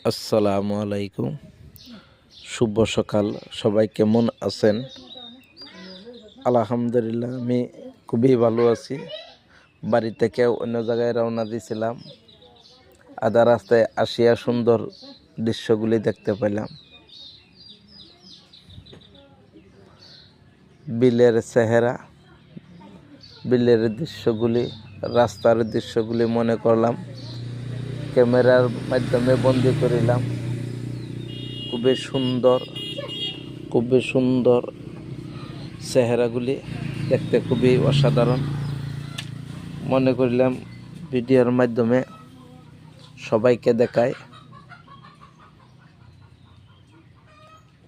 আসসালামু আলাইকুম, শুভ সকাল। সবাই কেমন আছেন? আলহামদুলিল্লাহ, আমি খুবই ভালো আছি। বাড়ি থেকে অন্য জায়গায় রওনা দিয়েছিলাম। আধা রাস্তায় আসিয়া সুন্দর দৃশ্যগুলি দেখতে পেলাম। বিলের চেহারা, বিলের দৃশ্যগুলি, রাস্তার দৃশ্যগুলি মনে করলাম, ক্যামেরার মাধ্যমে বন্দি করিলাম। খুবই সুন্দর চেহারাগুলি দেখতে খুবই অসাধারণ। মনে করিলাম ভিডিওর মাধ্যমে সবাইকে দেখায়।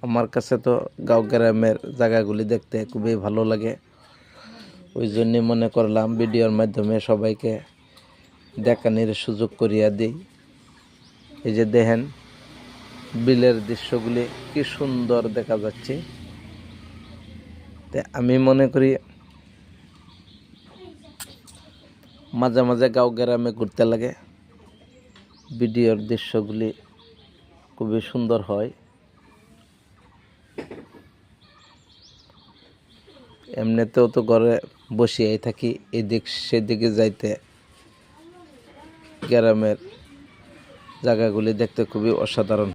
আমার কাছে তো গাঁও গ্রামের জায়গাগুলি দেখতে খুবই ভালো লাগে। ওই জন্যই মনে করলাম ভিডিওর মাধ্যমে সবাইকে দেখানোর সুযোগ করিয়া দিই। এই যে দেখেন, বিলের দৃশ্যগুলি কি সুন্দর দেখা যাচ্ছে। আমি মনে করি মাঝে মাঝে গাঁও গ্রামে ঘুরতে লাগে। ভিডিওর দৃশ্যগুলি খুবই সুন্দর হয়। এমনিতেও তো ঘরে বসিয়াই থাকি, এদিক সেদিকে যাইতে গ্রামের জায়গাগুলি দেখতে খুবই অসাধারণ।